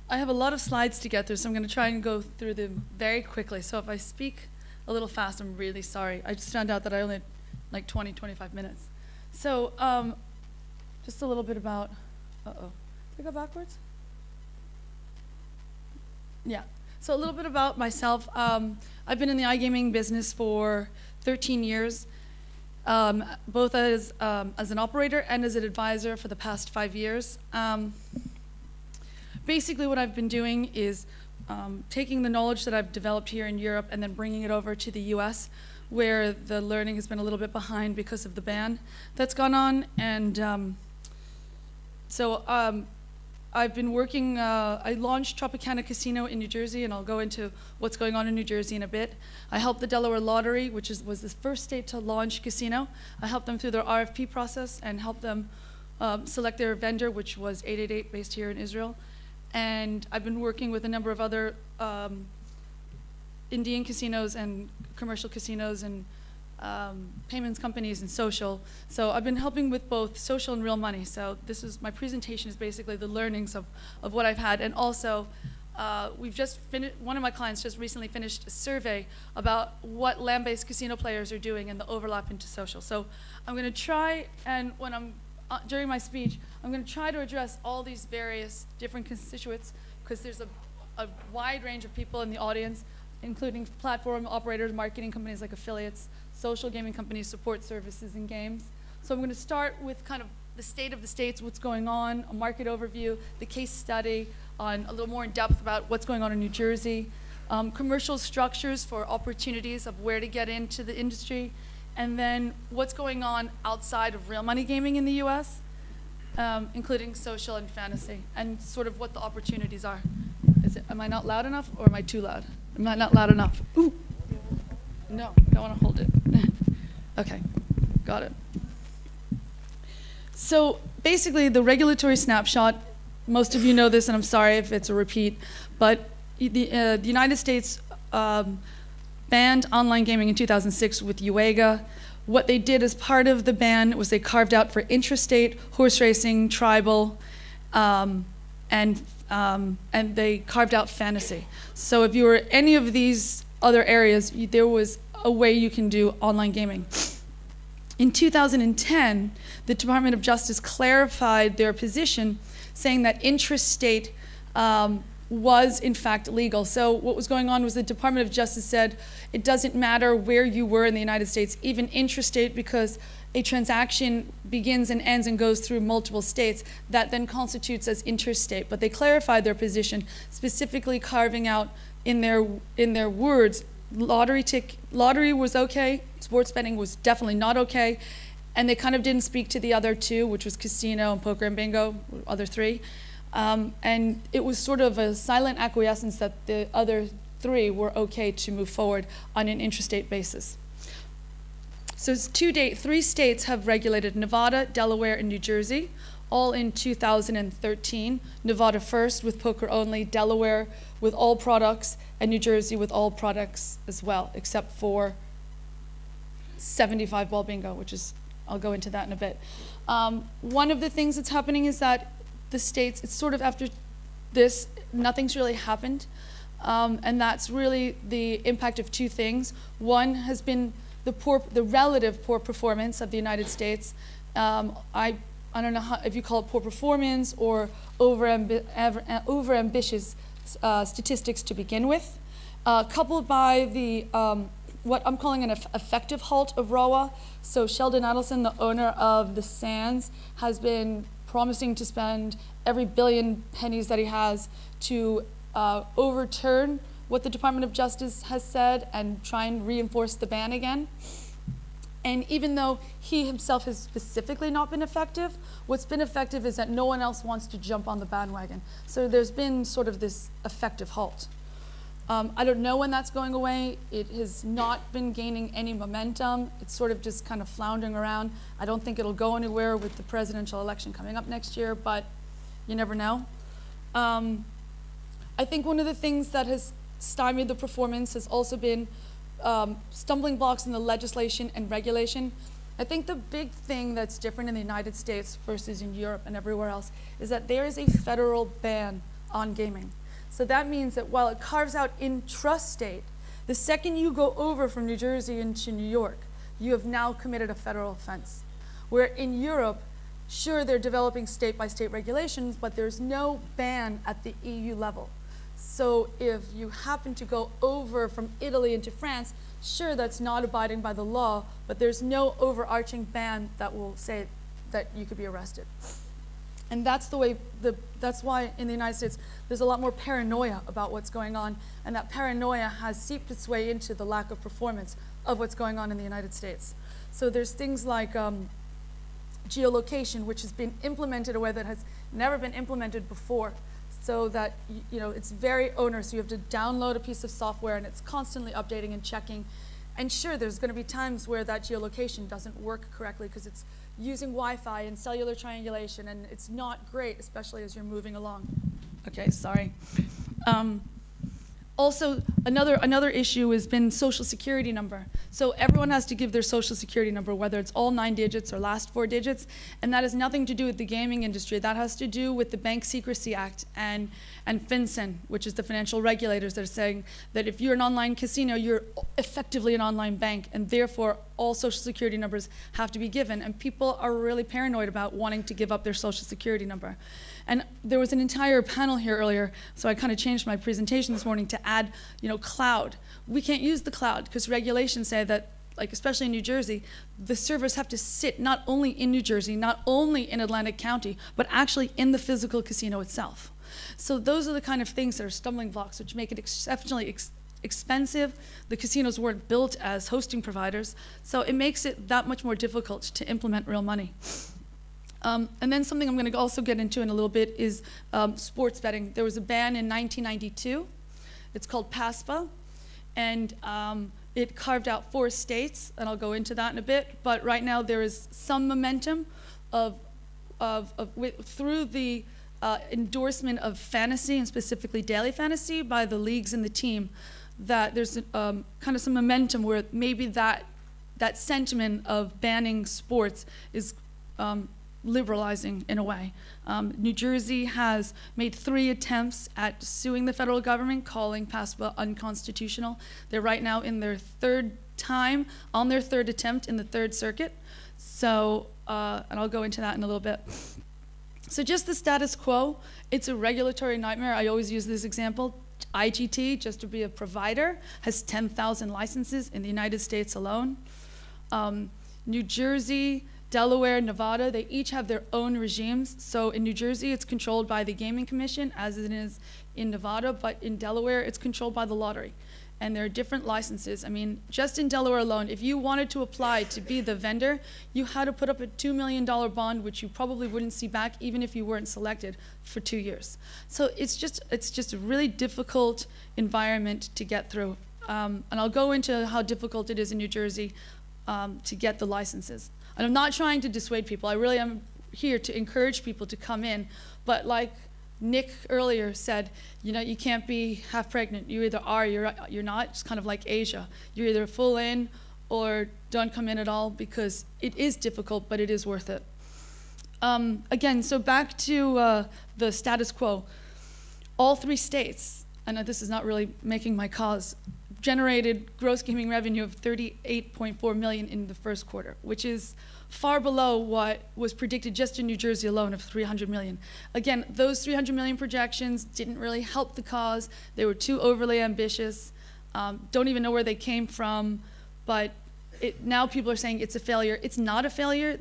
I have a lot of slides to get through, so I'm going to try and go through them very quickly. So if I speak a little fast, I'm really sorry. I just found out that I only had like 20, 25 minutes. So just a little bit about, did I go backwards? Yeah. So a little bit about myself. I've been in the iGaming business for 13 years, both as an operator and as an advisor for the past 5 years. Basically what I've been doing is taking the knowledge that I've developed here in Europe and then bringing it over to the US, where the learning has been a little bit behind because of the ban that's gone on. And I've been working, I launched Tropicana Casino in New Jersey, and I'll go into what's going on in New Jersey in a bit. I helped the Delaware Lottery, which was the first state to launch casino. I helped them through their RFP process and helped them select their vendor, which was 888, based here in Israel. And I've been working with a number of other Indian casinos and commercial casinos and payments companies and social. So I've been helping with both social and real money. So this is, my presentation is basically the learnings of what I've had. And also, we've just finished, one of my clients just recently finished a survey about what land-based casino players are doing and the overlap into social. So I'm gonna try, and when I'm, during my speech, I'm gonna try to address all these various different constituents, because there's a wide range of people in the audience, including platform operators, marketing companies like affiliates, social gaming companies, support services, and games. So I'm going to start with kind of the state of the states, what's going on, a market overview, the case study on a little more in depth about what's going on in New Jersey, commercial structures for opportunities of where to get into the industry, and then what's going on outside of real money gaming in the US, including social and fantasy, and sort of what the opportunities are. Am I not loud enough, or am I too loud? Am I not loud enough? Ooh. No, don't want to hold it. Okay, got it. So basically, the regulatory snapshot, most of you know this, and I'm sorry if it's a repeat, but the United States banned online gaming in 2006 with UEGA. What they did as part of the ban was they carved out for intrastate, horse racing, tribal, and they carved out fantasy. So if you were any of these other areas, there was a way you can do online gaming. In 2010, the Department of Justice clarified their position, saying that intrastate was in fact legal. So what was going on was the Department of Justice said it doesn't matter where you were in the United States, even intrastate, because a transaction begins and ends and goes through multiple states, that then constitutes as interstate. But they clarified their position, specifically carving out in their words, lottery was okay, sports betting was definitely not okay, and they kind of didn't speak to the other two, which was casino and poker and bingo, other three. And it was sort of a silent acquiescence that the other three were okay to move forward on an intrastate basis. So to date, 3 states have regulated: Nevada, Delaware, and New Jersey, all in 2013. Nevada first with poker only, Delaware with all products, and New Jersey with all products as well, except for 75 ball bingo, which is, I'll go into that in a bit. One of the things that's happening is that the states, it's sort of after this, nothing's really happened. And that's really the impact of 2 things. One has been the relative poor performance of the United States. I don't know if you call it poor performance or over-ambitious statistics to begin with, coupled by the what I'm calling an effective halt of ROA. So Sheldon Adelson, the owner of the Sands, has been promising to spend every billion pennies that he has to overturn what the Department of Justice has said and try and reinforce the ban again. And even though he himself has specifically not been effective, what's been effective is that no one else wants to jump on the bandwagon. So there's been sort of this effective halt. I don't know when that's going away. It has not been gaining any momentum. It's sort of just kind of floundering around. I don't think it'll go anywhere with the presidential election coming up next year, but you never know. I think one of the things that has stymied the performance has also been stumbling blocks in the legislation and regulation. I think the big thing that's different in the United States versus in Europe and everywhere else is that there is a federal ban on gaming. So that means that while it carves out intrastate, the second you go over from New Jersey into New York, you have now committed a federal offense. Where in Europe, sure, they're developing state-by-state regulations, but there's no ban at the EU level. So if you happen to go over from Italy into France, sure, that's not abiding by the law, but there's no overarching ban that will say that you could be arrested. And that's the way, that's why in the United States, there's a lot more paranoia about what's going on, and that paranoia has seeped its way into the lack of performance of what's going on in the United States. So there's things like geolocation, which has been implemented in a way that has never been implemented before, so that it's very onerous. You have to download a piece of software, and it's constantly updating and checking. And sure, there's going to be times where that geolocation doesn't work correctly because it's using Wi-Fi and cellular triangulation, and it's not great, especially as you're moving along. Okay, sorry. Also, another issue has been social security number. So everyone has to give their social security number, whether it's all 9 digits or last 4 digits, and that has nothing to do with the gaming industry. That has to do with the Bank Secrecy Act and FinCEN, which is the financial regulators that are saying that if you're an online casino, you're effectively an online bank, and therefore all social security numbers have to be given. And people are really paranoid about wanting to give up their social security number. And there was an entire panel here earlier, so I kind of changed my presentation this morning to add, cloud. We can't use the cloud because regulations say that, like especially in New Jersey, the servers have to sit not only in New Jersey, not only in Atlantic County, but actually in the physical casino itself. So those are the kind of things that are stumbling blocks, which make it exceptionally expensive. The casinos weren't built as hosting providers, so it makes it that much more difficult to implement real money. And then something I'm going to also get into in a little bit is sports betting. There was a ban in 1992. It's called PASPA, and it carved out 4 states, and I'll go into that in a bit. But right now there is some momentum through the endorsement of fantasy, and specifically daily fantasy, by the leagues and the team, that there's kind of some momentum where maybe that sentiment of banning sports is liberalizing in a way. New Jersey has made 3 attempts at suing the federal government, calling PASPA unconstitutional. They're right now in their 3rd time, on their 3rd attempt in the 3rd Circuit. So, and I'll go into that in a little bit. So just the status quo, it's a regulatory nightmare. I always use this example. IGT, just to be a provider, has 10,000 licenses in the United States alone. New Jersey, Delaware, Nevada, they each have their own regimes. So in New Jersey, it's controlled by the Gaming Commission, as it is in Nevada, but in Delaware, it's controlled by the lottery. And there are different licenses. I mean, just in Delaware alone, if you wanted to apply to be the vendor, you had to put up a $2 million bond, which you probably wouldn't see back even if you weren't selected for 2 years. So it's just a really difficult environment to get through. And I'll go into how difficult it is in New Jersey to get the licenses. And I'm not trying to dissuade people. I really am here to encourage people to come in. But like Nick earlier said, you can't be half pregnant. You either are, you're not. It's kind of like Asia. You're either full in or don't come in at all, because it is difficult, but it is worth it. Again, so back to the status quo. All 3 states, and this is not really making my cause, generated gross gaming revenue of $38.4 million in the 1st quarter, which is far below what was predicted just in New Jersey alone of $300 million. Again, those $300 million projections didn't really help the cause. They were too overly ambitious. Don't even know where they came from, but now people are saying it's a failure. It's not a failure.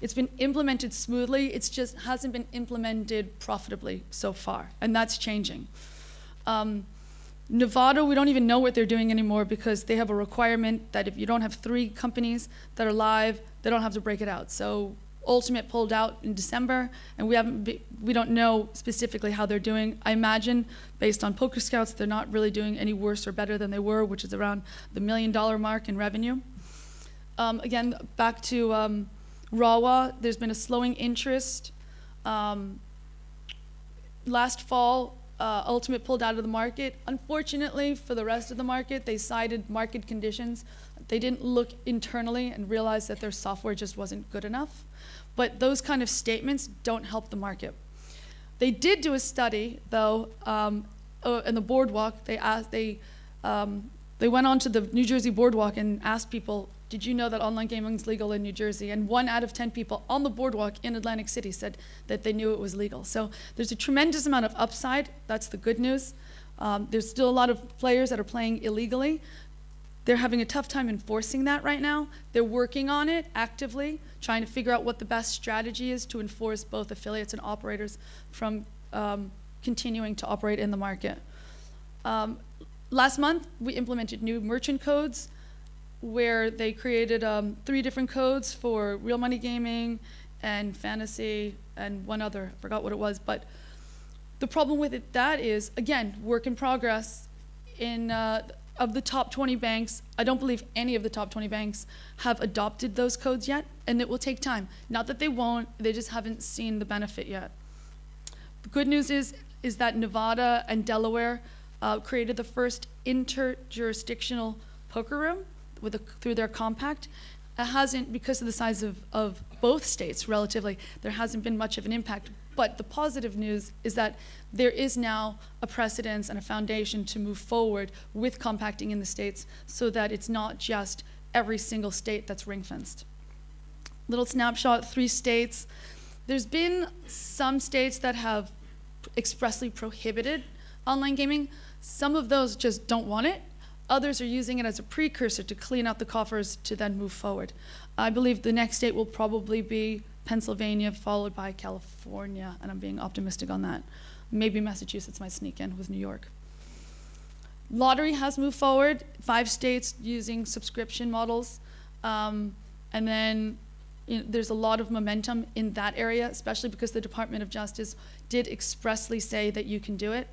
It's been implemented smoothly. It just hasn't been implemented profitably so far, and that's changing. Nevada, we don't even know what they're doing anymore, because they have a requirement that if you don't have 3 companies that are live, they don't have to break it out. So Ultimate pulled out in December, and we don't know specifically how they're doing. I imagine, based on Poker Scouts, they're not really doing any worse or better than they were, which is around the $1 million mark in revenue. Again, back to RAWA, there's been a slowing interest. Last fall, Ultimate pulled out of the market. Unfortunately, for the rest of the market, they cited market conditions. They didn't look internally and realize that their software just wasn't good enough. But those kind of statements don't help the market. They did do a study, though, in the boardwalk. They went onto the New Jersey boardwalk and asked people, did you know that online gaming is legal in New Jersey? And 1 out of 10 people on the boardwalk in Atlantic City said that they knew it was legal. So there's a tremendous amount of upside. That's the good news. There's still a lot of players that are playing illegally. They're having a tough time enforcing that right now. They're working on it actively, trying to figure out what the best strategy is to enforce both affiliates and operators from continuing to operate in the market. Last month, we implemented new merchant codes where they created 3 different codes for real money gaming and fantasy and one other, I forgot what it was. But the problem with that is, again, work in progress. Of the top 20 banks, I don't believe any of the top 20 banks have adopted those codes yet, and it will take time. Not that they won't, they just haven't seen the benefit yet. The good news is that Nevada and Delaware created the first interjurisdictional poker room through their compact. It hasn't, because of the size of both states relatively, there hasn't been much of an impact. But the positive news is that there is now a precedence and a foundation to move forward with compacting in the states so that it's not just every single state that's ring-fenced. Little snapshot, 3 states. There's been some states that have expressly prohibited online gaming. Some of those just don't want it. Others are using it as a precursor to clean out the coffers to then move forward. I believe the next state will probably be Pennsylvania, followed by California, and I'm being optimistic on that. Maybe Massachusetts might sneak in with New York. Lottery has moved forward, 5 states using subscription models, and then there's a lot of momentum in that area, especially because the Department of Justice did expressly say that you can do it.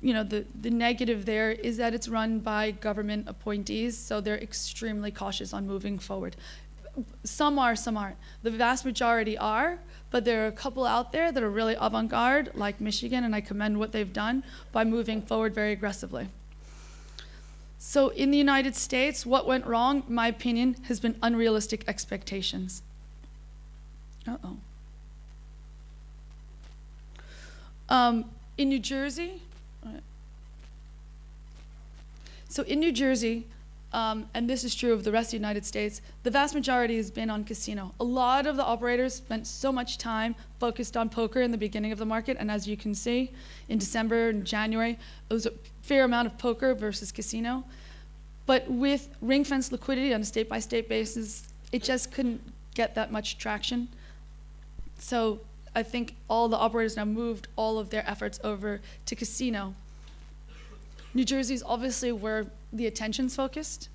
The negative there is that it's run by government appointees, so they're extremely cautious on moving forward. Some are, some aren't. The vast majority are, but there are a couple out there that are really avant-garde, like Michigan, and I commend what they've done by moving forward very aggressively. So in the United States, what went wrong, in my opinion, has been unrealistic expectations. In New Jersey, and this is true of the rest of the United States, the vast majority has been on casino. A lot of the operators spent so much time focused on poker in the beginning of the market, and as you can see, in December and January, it was a fair amount of poker versus casino. But with ring-fence liquidity on a state-by-state basis, it just couldn't get that much traction. So I think all the operators now moved all of their efforts over to casino. New Jersey is obviously where the attention's focused.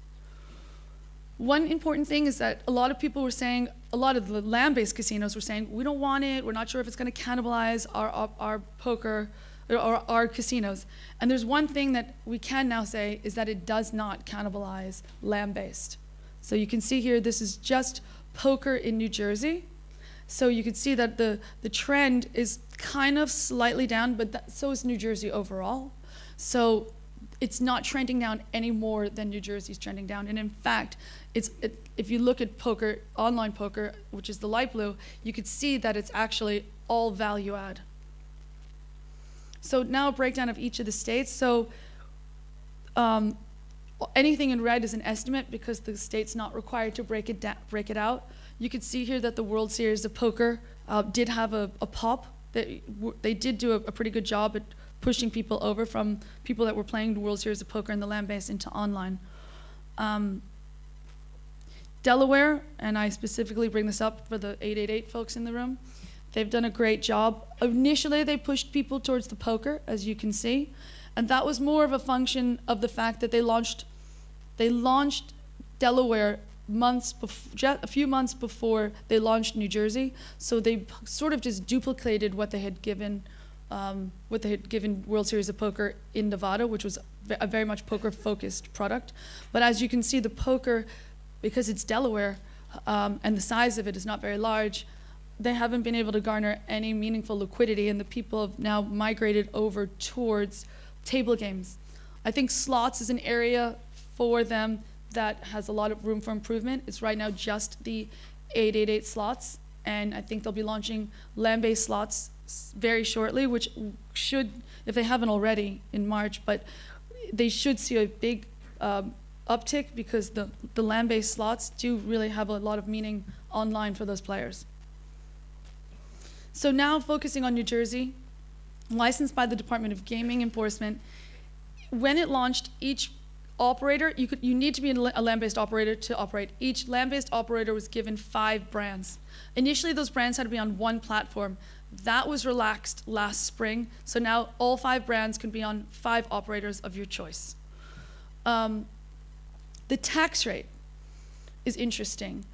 One important thing is that a lot of people were saying, a lot of the land-based casinos were saying, we don't want it, we're not sure if it's going to cannibalize our poker or our casinos. And there's one thing that we can now say is that it does not cannibalize land-based. So you can see here, this is just poker in New Jersey. So you can see that the trend is kind of slightly down, but so is New Jersey overall. So it's not trending down any more than New Jersey's trending down. And in fact, if you look at poker, online poker, which is the light blue, you could see that it's actually all value add. So now a breakdown of each of the states. So anything in red is an estimate because the state's not required to break it out. You could see here that the World Series of Poker did have a pop. They did do a pretty good job at pushing people over from people that were playing the World Series of Poker in the land-based into online. Delaware, and I specifically bring this up for the 888 folks in the room, they've done a great job. Initially, they pushed people towards the poker, as you can see, and that was more of a function of the fact that they launched Delaware a few months before they launched New Jersey, so they sort of just duplicated what they had given World Series of Poker in Nevada, which was a very much poker-focused product. But as you can see, the poker, because it's Delaware and the size of it is not very large, they haven't been able to garner any meaningful liquidity, and the people have now migrated over towards table games. I think slots is an area for them that has a lot of room for improvement. It's right now just the 888 slots, and I think they'll be launching land-based slots very shortly, which should, if they haven't already, in March, but they should see a big uptick because the land-based slots do really have a lot of meaning online for those players. So now focusing on New Jersey, licensed by the Department of Gaming Enforcement. When it launched, each operator, you need to be a land-based operator to operate. Each land-based operator was given 5 brands. Initially, those brands had to be on one platform. That was relaxed last spring, so now all 5 brands can be on 5 operators of your choice. The tax rate is interesting.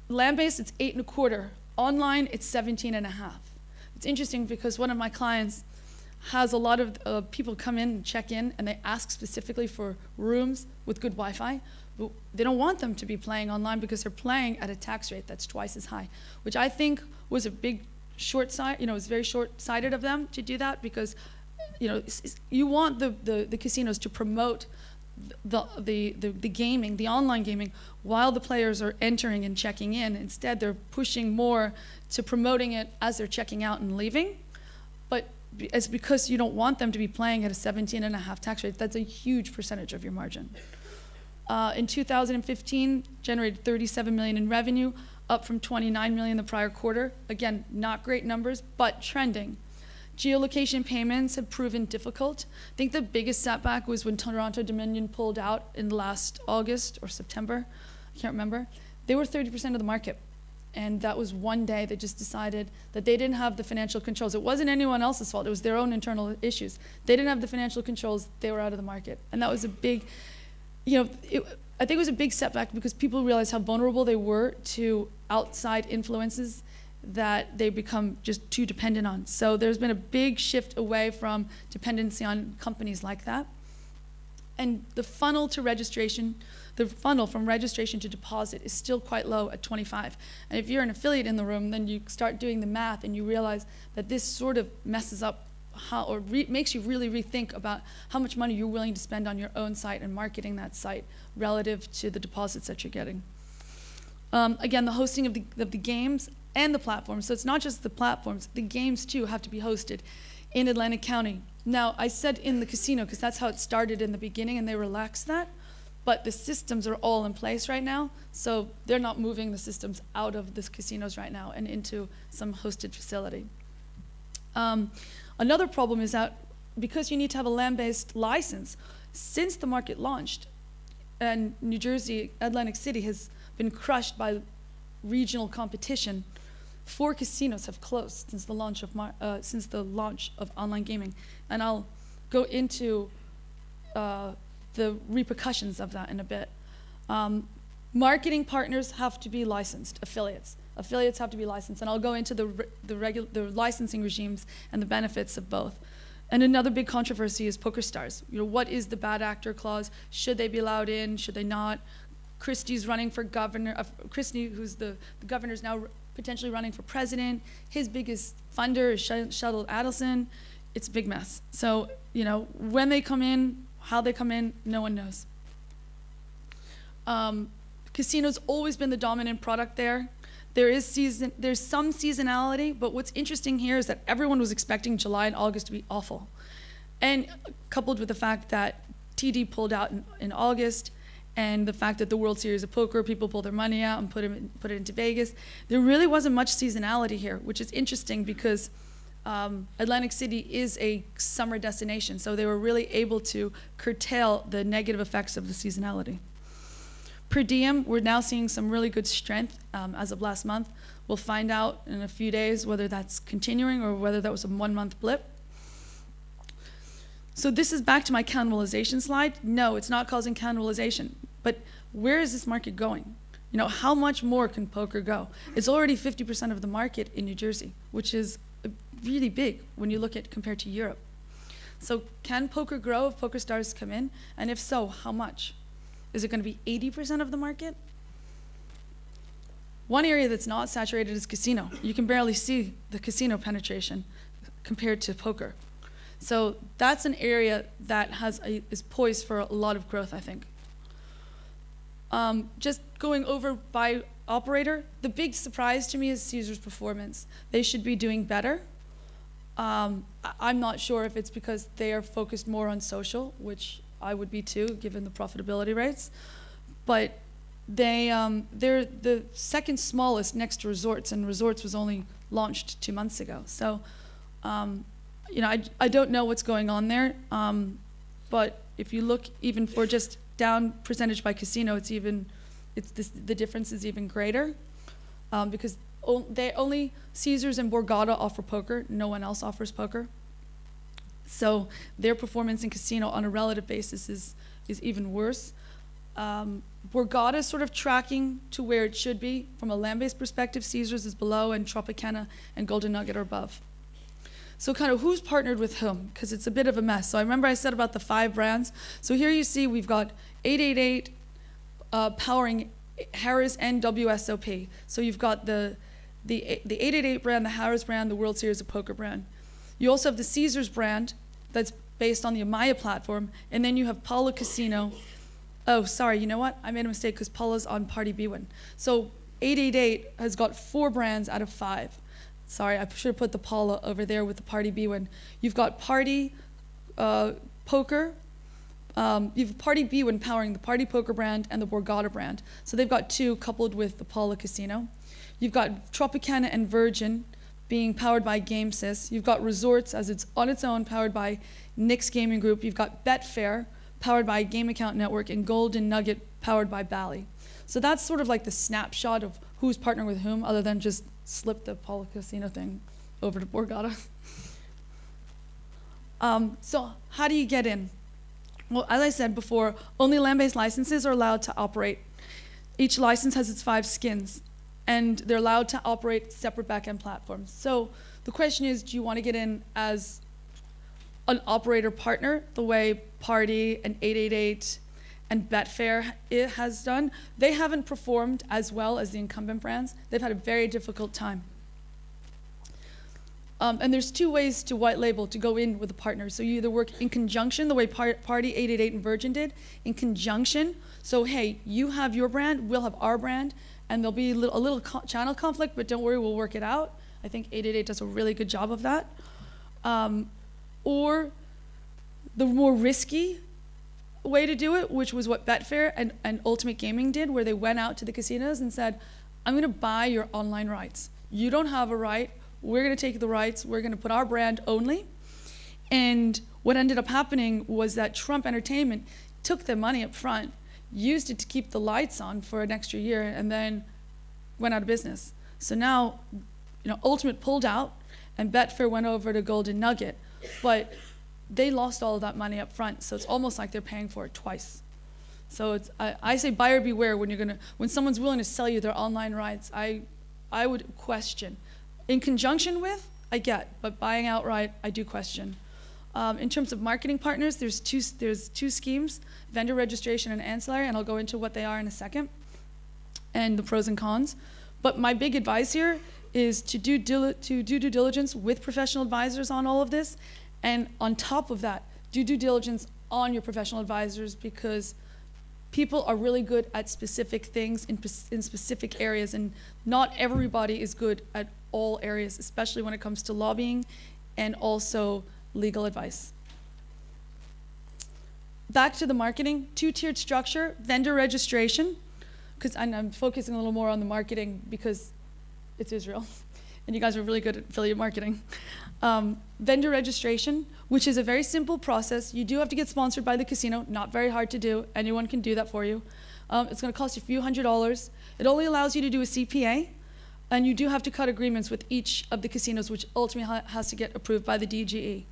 Land-based, it's 8.25. Online, it's 17.5. It's interesting because one of my clients has a lot of people come in and check in, and they ask specifically for rooms with good Wi-Fi. But they don't want them to be playing online because they're playing at a tax rate that's twice as high, which I think was a big short-sighted. It was very short-sighted of them to do that because, you want the casinos to promote the gaming, the online gaming, while the players are entering and checking in. Instead, they're pushing more to promoting it as they're checking out and leaving. But it's because you don't want them to be playing at a 17.5 tax rate. That's a huge percentage of your margin. In 2015, generated $37 million in revenue, up from $29 million the prior quarter. Again, not great numbers, but trending. Geolocation payments have proven difficult. I think the biggest setback was when Toronto Dominion pulled out in last August or September. I can't remember. They were 30% of the market. And that was one day they just decided that they didn't have the financial controls. It wasn't anyone else's fault. It was their own internal issues. They didn't have the financial controls. They were out of the market. And that was a big, I think it was a big setback because people realized how vulnerable they were to outside influences that they become just too dependent on. So there's been a big shift away from dependency on companies like that. And the funnel to registration, the funnel from registration to deposit is still quite low at 25. And if you're an affiliate in the room, then you start doing the math and you realize that this sort of messes up makes you really rethink about how much money you're willing to spend on your own site and marketing that site relative to the deposits that you're getting. Again, the hosting of the games and the platforms. So it's not just the platforms, the games too have to be hosted in Atlantic County. Now, I said in the casino because that's how it started in the beginning and they relaxed that, but the systems are all in place right now, so they're not moving the systems out of the casinos right now and into some hosted facility. Another problem is that because you need to have a land-based license, since the market launched, and New Jersey, Atlantic City has been crushed by regional competition, 4 casinos have closed since the launch of online gaming, and I'll go into the repercussions of that in a bit. Marketing partners have to be licensed, affiliates. Affiliates have to be licensed, and I'll go into the licensing regimes and the benefits of both. And another big controversy is poker stars. What is the bad actor clause? Should they be allowed in? Should they not? Christie's running for governor. Christie, who's the governor's now potentially running for president. His biggest funder is Shuttle Adelson. It's a big mess. So, when they come in, how they come in, no one knows. Casino's always been the dominant product there. There's some seasonality, but what's interesting here is that everyone was expecting July and August to be awful. And coupled with the fact that TD pulled out in August, and the fact that the World Series of Poker, people pull their money out and put it into Vegas, there really wasn't much seasonality here, which is interesting because Atlantic City is a summer destination, so they were really able to curtail the negative effects of the seasonality. Per diem, we're now seeing some really good strength as of last month. We'll find out in a few days whether that's continuing or whether that was a 1-month blip. So this is back to my cannibalization slide. No, it's not causing cannibalization, but where is this market going? How much more can poker go? It's already 50% of the market in New Jersey, which is really big when you look at compared to Europe. So can poker grow if poker stars come in? And if so, how much? Is it going to be 80% of the market? One area that's not saturated is casino. You can barely see the casino penetration compared to poker. So that's an area that is poised for a lot of growth, I think. Just going over by operator, the big surprise to me is Caesars performance. They should be doing better. I'm not sure if it's because they are focused more on social, which I would be too, given the profitability rates. But they're the second smallest next to Resorts, and Resorts was only launched 2 months ago. So, you know, I don't know what's going on there. But if you look even for just down percentage by casino, the difference is even greater, because only Caesars and Borgata offer poker. No one else offers poker. So their performance in casino on a relative basis is even worse. Borgata is sort of tracking to where it should be. From a land-based perspective, Caesars is below, and Tropicana and Golden Nugget are above. So kind of who's partnered with whom, because it's a bit of a mess. So I remember I said about the 5 brands. So here you see we've got 888 powering Harrah's and WSOP. So you've got the 888 brand, the Harrah's brand, the World Series of Poker brand. You also have the Caesars brand that's based on the Amaya platform, and then you have Paula Casino. Oh, sorry, you know what? I made a mistake because Paula's on Party B1. So 888 has got 4 brands out of 5. Sorry, I should have put the Paula over there with the Party B1. You've got Party Poker. You've Party B1 powering the Party Poker brand and the Borgata brand. So they've got 2 coupled with the Paula Casino. You've got Tropicana and Virgin being powered by GameSys. You've got Resorts as it's on its own, powered by Nick's Gaming Group. You've got Betfair, powered by Game Account Network, and Golden Nugget, powered by Bally. So that's sort of like the snapshot of who's partnering with whom, other than just slip the Paula Casino thing over to Borgata. So how do you get in? Well, as I said before, only land-based licenses are allowed to operate. Each license has its 5 skins, and they're allowed to operate separate back-end platforms. So the question is, do you want to get in as an operator partner, the way Party and 888 and Betfair has done? They haven't performed as well as the incumbent brands. They've had a very difficult time. And there's 2 ways to white label, to go in with a partner. So you either work in conjunction, the way Party, 888, and Virgin did, in conjunction. So hey, you have your brand, we'll have our brand, and there'll be a little channel conflict, but don't worry, we'll work it out. I think 888 does a really good job of that. Or the more risky way to do it, which was what Betfair and Ultimate Gaming did, where they went out to the casinos and said, I'm going to buy your online rights. You don't have a right. We're going to take the rights. We're going to put our brand only. And what ended up happening was that Trump Entertainment took the money up front, used it to keep the lights on for an extra year, and then went out of business. So now, you know, Ultimate pulled out, and Betfair went over to Golden Nugget, but they lost all of that money up front. So it's almost like they're paying for it twice. So it's, I say buyer beware when someone's willing to sell you their online rights. I would question. In conjunction with, I get, but buying outright, I do question. In terms of marketing partners, there's two schemes, vendor registration and ancillary, and I'll go into what they are in a second, and the pros and cons. But my big advice here is to do due diligence with professional advisors on all of this, and on top of that, do due diligence on your professional advisors, because people are really good at specific things in specific areas, and not everybody is good at all areas, especially when it comes to lobbying and also legal advice. Back to the marketing, 2-tiered structure, vendor registration, because I'm focusing a little more on the marketing because it's Israel, and you guys are really good at affiliate marketing. Vendor registration, which is a very simple process. You do have to get sponsored by the casino, not very hard to do. Anyone can do that for you. It's going to cost you a few $100s. It only allows you to do a CPA, and you do have to cut agreements with each of the casinos, which ultimately has to get approved by the DGE.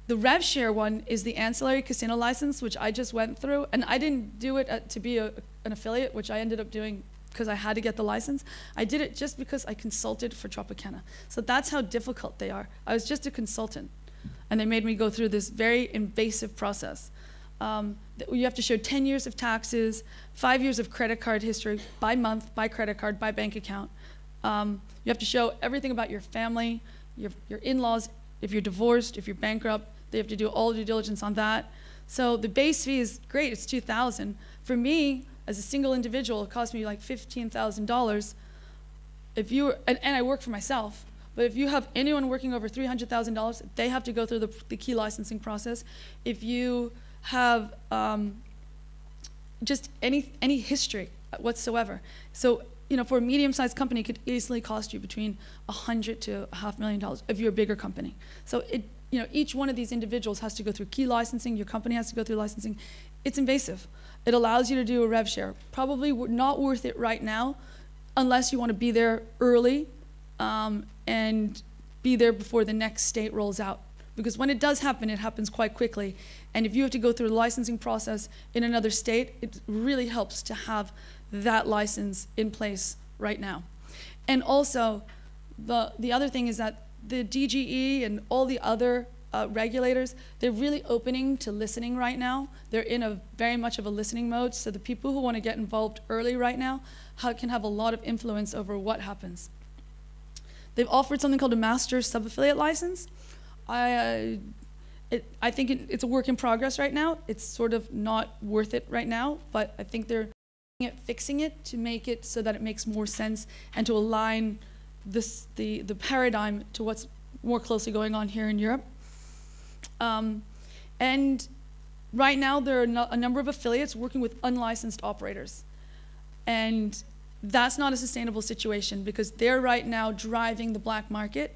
The rev share one is the ancillary casino license, which I just went through, and I didn't do it to be an affiliate, which I ended up doing because I had to get the license. I did it just because I consulted for Tropicana. So that's how difficult they are. I was just a consultant, and they made me go through this very invasive process. You have to show 10 years of taxes, 5 years of credit card history by month, by credit card, by bank account. You have to show everything about your family, your in-laws, if you're divorced, if you're bankrupt. They have to do all due diligence on that. So the base fee is great, it's $2,000. For me, as a single individual, it cost me like $15,000. If you and I work for myself, but if you have anyone working over $300,000, they have to go through the key licensing process. If you have just any history whatsoever, so for a medium-sized company, it could easily cost you between $100,000 to $500,000 if you're a bigger company. So each one of these individuals has to go through key licensing. Your company has to go through licensing. It's invasive. It allows you to do a rev share. Probably not worth it right now, unless you want to be there early and be there before the next state rolls out. Because when it does happen, it happens quite quickly. And if you have to go through the licensing process in another state, it really helps to have that license in place right now. And also, the other thing is that the DGE and all the other regulators, they're really opening to listening right now. They're in a very much of a listening mode, so the people who want to get involved early right now can have a lot of influence over what happens. They've offered something called a master sub-affiliate license. I think it's a work in progress right now. It's sort of not worth it right now, but I think they're fixing it to make it so that it makes more sense and to align the paradigm to what's more closely going on here in Europe. And right now there are a number of affiliates working with unlicensed operators. And that's not a sustainable situation because they're right now driving the black market.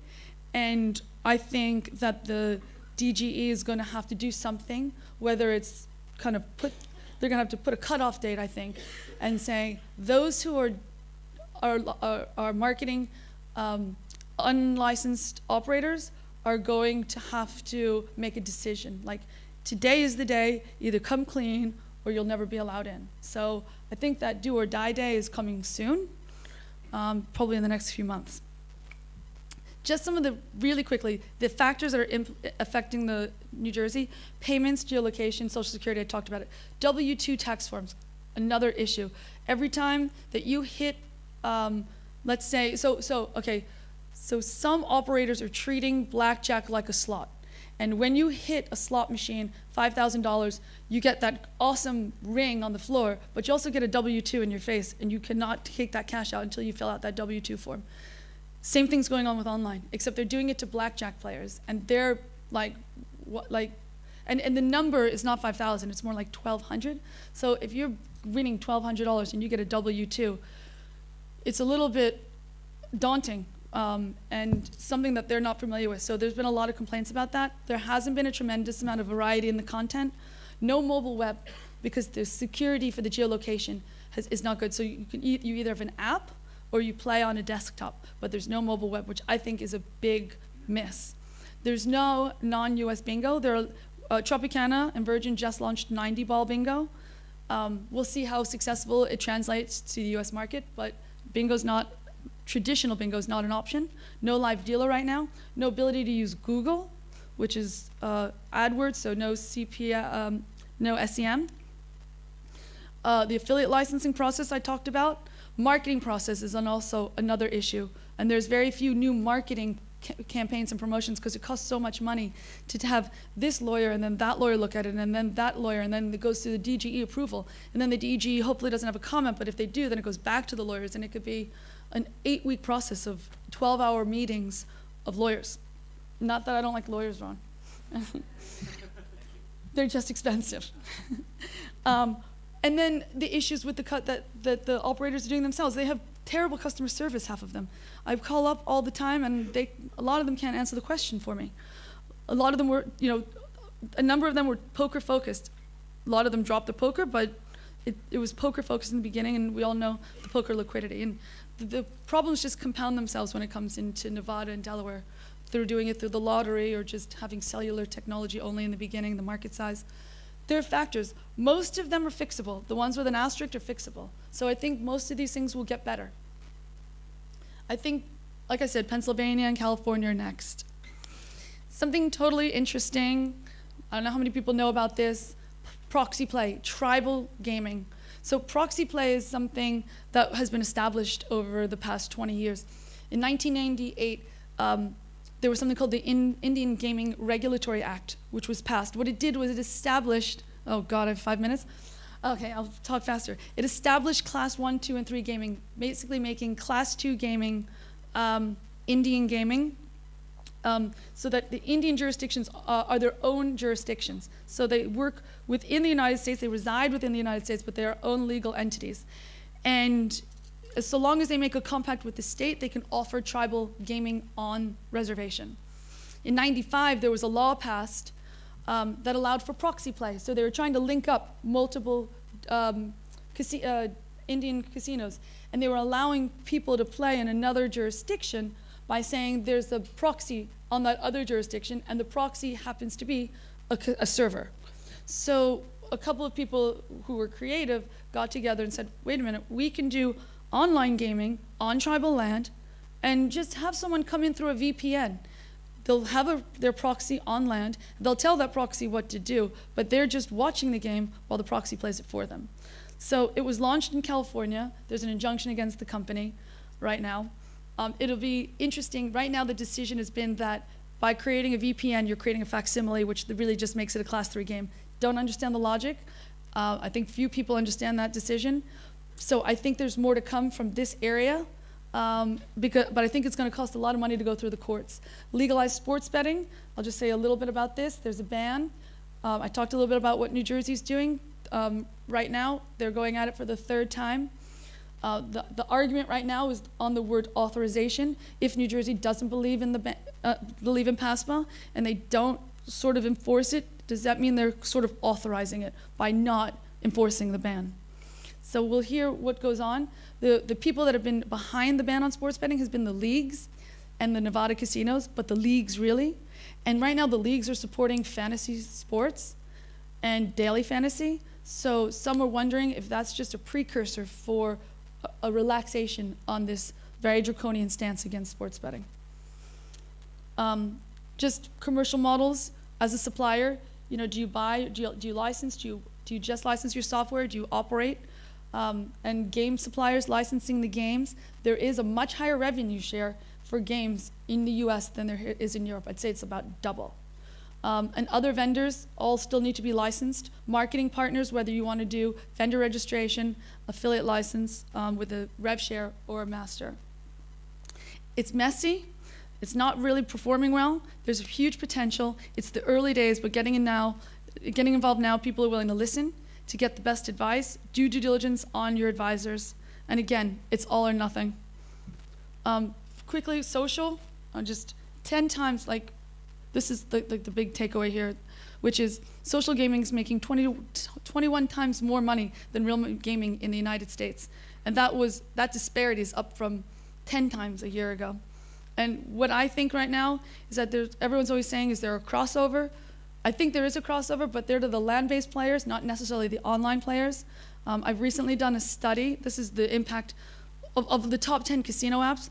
And I think that the DGE is going to have to do something, whether it's they're going to have to put a cutoff date, I think, and say those who are marketing unlicensed operators are going to have to make a decision. Like, today is the day, either come clean or you'll never be allowed in. So I think that do or die day is coming soon, probably in the next few months. Just some of really quickly, the factors that are affecting the New Jersey: payments, geolocation, Social Security, I talked about it. W-2 tax forms, another issue. Every time that you hit, let's say, so some operators are treating blackjack like a slot. And when you hit a slot machine, $5,000, you get that awesome ring on the floor, but you also get a W-2 in your face, and you cannot take that cash out until you fill out that W-2 form. Same thing's going on with online, except they're doing it to blackjack players, and they're and the number is not 5,000, it's more like 1,200. So if you're winning $1,200 and you get a W-2, it's a little bit daunting and something that they're not familiar with. So there's been a lot of complaints about that. There hasn't been a tremendous amount of variety in the content. No mobile web, because the security for the geolocation is not good. So you either have an app or you play on a desktop, but there's no mobile web, which I think is a big miss. There's no non-US bingo. Tropicana and Virgin just launched 90-ball bingo. We'll see how successful it translates to the US market, but traditional bingo is not an option. No live dealer right now. No ability to use Google, which is AdWords, so no no SEM. The affiliate licensing process I talked about. Marketing process is also another issue, and there's very few new marketing campaigns and promotions because it costs so much money to have this lawyer and then that lawyer look at it and then that lawyer, and then it goes through the DGE approval, and then the DGE hopefully doesn't have a comment, but if they do, then it goes back to the lawyers, and it could be an 8-week process of 12-hour meetings of lawyers. Not that I don't like lawyers, Ron. They're just expensive. And then the issues with the cut that the operators are doing themselves. They have terrible customer service, half of them. I call up all the time, and a lot of them can't answer the question for me. A lot of them were, a number of them were poker focused. A lot of them dropped the poker, but it was poker focused in the beginning, and we all know the poker liquidity. And the problems just compound themselves when it comes into Nevada and Delaware. They're doing it through the lottery or just having cellular technology only in the beginning, the market size. There are factors. Most of them are fixable. The ones with an asterisk are fixable. So I think most of these things will get better. I think, like I said, Pennsylvania and California are next. Something totally interesting, I don't know how many people know about this, proxy play, tribal gaming. So proxy play is something that has been established over the past 20 years. In 1998, there was something called the Indian Gaming Regulatory Act, which was passed. What it did was it established, oh God, I have 5 minutes. Okay, I'll talk faster. It established Class 1, 2, and 3 gaming, basically making Class 2 gaming Indian gaming, so that the Indian jurisdictions are their own jurisdictions. So they work within the United States, they reside within the United States, but they are own legal entities. And so long as they make a compact with the state, they can offer tribal gaming on reservation. In '95, there was a law passed that allowed for proxy play. So they were trying to link up multiple Indian casinos, and they were allowing people to play in another jurisdiction by saying there's a proxy on that other jurisdiction, and the proxy happens to be a server. So a couple of people who were creative got together and said, wait a minute, we can do online gaming on tribal land and just have someone come in through a VPN. They'll have their proxy on land. They'll tell that proxy what to do, but they're just watching the game while the proxy plays it for them. So it was launched in California. There's an injunction against the company right now. It'll be interesting. Right now, the decision has been that by creating a VPN, you're creating a facsimile, which really just makes it a Class 3 game. Don't understand the logic. I think few people understand that decision. So I think there's more to come from this area. But I think it's going to cost a lot of money to go through the courts. Legalize sports betting. I'll just say a little bit about this. There's a ban. I talked a little bit about what New Jersey's doing. Right now, they're going at it for the third time. The argument right now is on the word authorization. If New Jersey doesn't believe in PASPA and they don't sort of enforce it, does that mean they're sort of authorizing it by not enforcing the ban? So we'll hear what goes on. The people that have been behind the ban on sports betting has been the leagues and the Nevada casinos, but the leagues really. And right now the leagues are supporting fantasy sports and daily fantasy. So some are wondering if that's just a precursor for a relaxation on this very draconian stance against sports betting. Just commercial models as a supplier. You know, do you license? Do you just license your software? Do you operate? And game suppliers licensing the games, there is a much higher revenue share for games in the US than there is in Europe. I'd say it's about double. And other vendors all still need to be licensed. Marketing partners, whether you want to do vendor registration, affiliate license with a rev share or a master. It's messy. It's not really performing well. There's a huge potential. It's the early days, but getting involved now, people are willing to listen, to get the best advice, do due diligence on your advisors. And again, it's all or nothing. Quickly, social, just 10 times, like, this is the big takeaway here, which is social gaming is making 21 times more money than real gaming in the United States. And that disparity is up from 10 times a year ago. And what I think right now is that everyone's always saying, is there a crossover? I think there is a crossover, but they're to the land-based players, not necessarily the online players. I've recently done a study. This is the impact of the top 10 casino apps.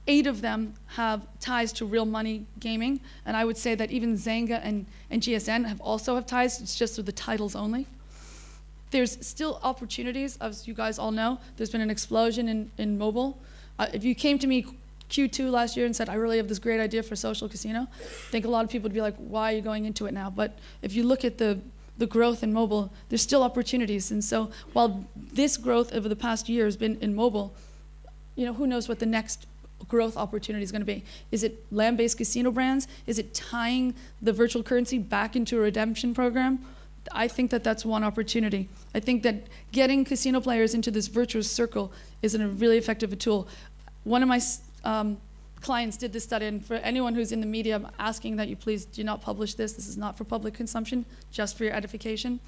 8 of them have ties to real money gaming, and I would say that even Zynga and GSN have ties. It's just through the titles only. There's still opportunities, as you guys all know. There's been an explosion in mobile. If you came to me Q2 last year and said, I really have this great idea for social casino, I think a lot of people would be like, why are you going into it now? But if you look at the growth in mobile, there's still opportunities. And so while this growth over the past year has been in mobile, who knows what the next growth opportunity is going to be. Is it land-based casino brands? Is it tying the virtual currency back into a redemption program? I think that that's one opportunity. I think that getting casino players into this virtuous circle is a really effective tool. One of my clients did this study, and for anyone who's in the media, I'm asking that you please do not publish this. This is not for public consumption, just for your edification.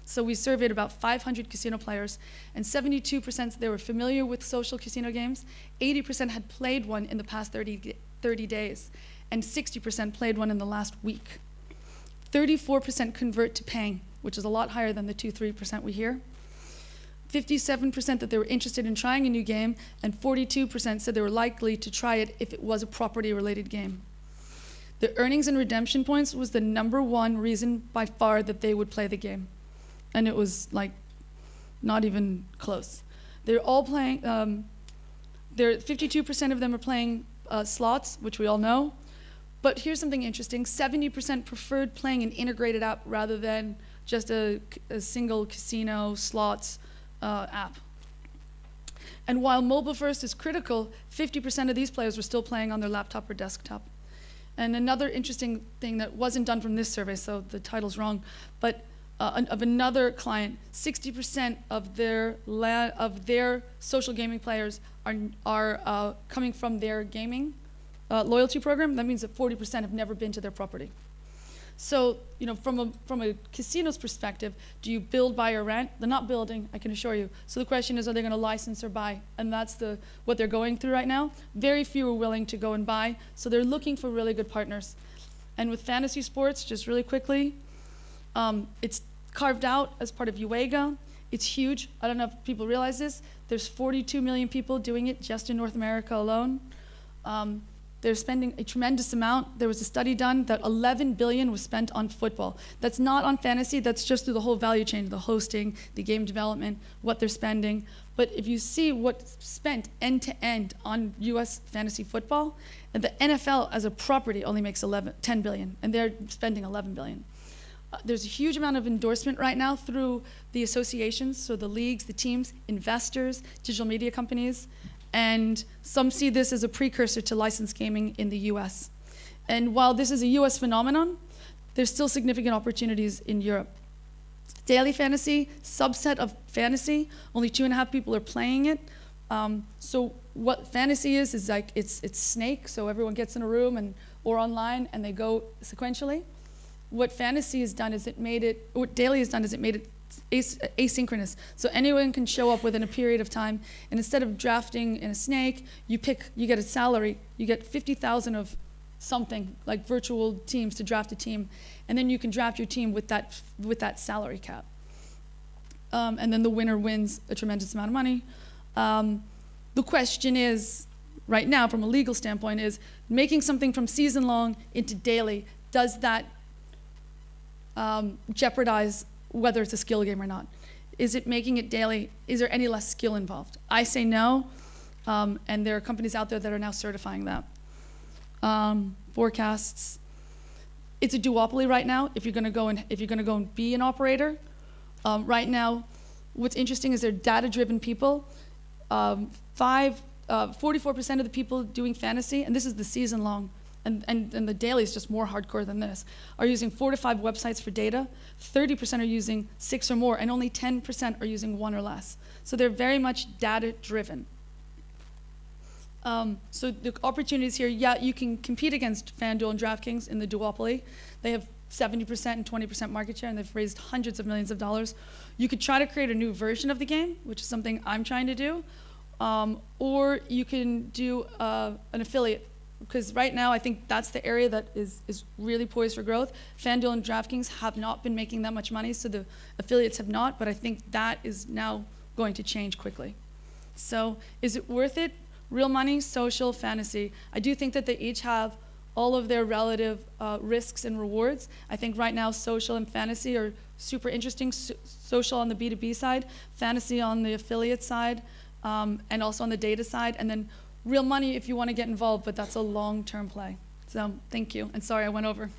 So we surveyed about 500 casino players, and 72% said they were familiar with social casino games, 80% had played one in the past 30 days, and 60% played one in the last week. 34% convert to paying, which is a lot higher than the 2-3% we hear. 57% that they were interested in trying a new game, and 42% said they were likely to try it if it was a property-related game. The earnings and redemption points was the #1 reason by far that they would play the game. And it was like not even close. They're all playing, 52% of them are playing slots, which we all know. But here's something interesting, 70% preferred playing an integrated app rather than just a single casino slots app. And while mobile first is critical, 50% of these players were still playing on their laptop or desktop. And another interesting thing that wasn't done from this survey, so the title's wrong, but of another client, 60% of their social gaming players are coming from their gaming loyalty program. That means that 40% have never been to their property. So, from a casino's perspective, do you build, buy, or rent? They're not building, I can assure you. So the question is, are they going to license or buy? And that's what they're going through right now. Very few are willing to go and buy, so they're looking for really good partners. And with fantasy sports, just really quickly, it's carved out as part of UEGA. It's huge. I don't know if people realize this. There's 42 million people doing it just in North America alone. They're spending a tremendous amount. There was a study done that 11 billion was spent on football. That's not on fantasy, that's just through the whole value chain, the hosting, the game development, what they're spending. But if you see what's spent end to end on US fantasy football, and the NFL as a property only makes 10 billion, and they're spending 11 billion. There's a huge amount of endorsement right now through the associations, so the leagues, the teams, investors, digital media companies, and some see this as a precursor to licensed gaming in the US. And while this is a US phenomenon, there's still significant opportunities in Europe. Daily fantasy, subset of fantasy, only 2.5 people are playing it. So what fantasy is like it's Snake, so everyone gets in a room or online and they go sequentially. What fantasy has done is what daily has done is it made it asynchronous. So anyone can show up within a period of time, and instead of drafting in a Snake, you get a salary, you get 50,000 of something, like virtual teams to draft a team, and then you can draft your team with that salary cap. And then the winner wins a tremendous amount of money. The question is, right now, from a legal standpoint, is making something from season long into daily, does that jeopardize whether it's a skill game or not? Is it making it daily? Is there any less skill involved? I say no, and there are companies out there that are now certifying that. Forecasts. It's a duopoly right now. If you're going to go and be an operator, right now, what's interesting is they're data-driven people. 44% of the people doing fantasy, and this is the season long, and the daily is just more hardcore than this, are using 4 to 5 websites for data. 30% are using 6 or more, and only 10% are using 1 or less. So they're very much data-driven. So the opportunities here, yeah, you can compete against FanDuel and DraftKings in the duopoly. They have 70% and 20% market share, and they've raised hundreds of millions of dollars. You could try to create a new version of the game, which is something I'm trying to do, or you can do an affiliate. Because right now, I think that's the area that is really poised for growth. FanDuel and DraftKings have not been making that much money, so the affiliates have not, but I think that is now going to change quickly. So is it worth it? Real money, social, fantasy. I do think that they each have all of their relative risks and rewards. I think right now, social and fantasy are super interesting. Social on the B2B side, fantasy on the affiliate side, and also on the data side, and then real money if you want to get involved, but that's a long-term play. So thank you, and sorry I went over.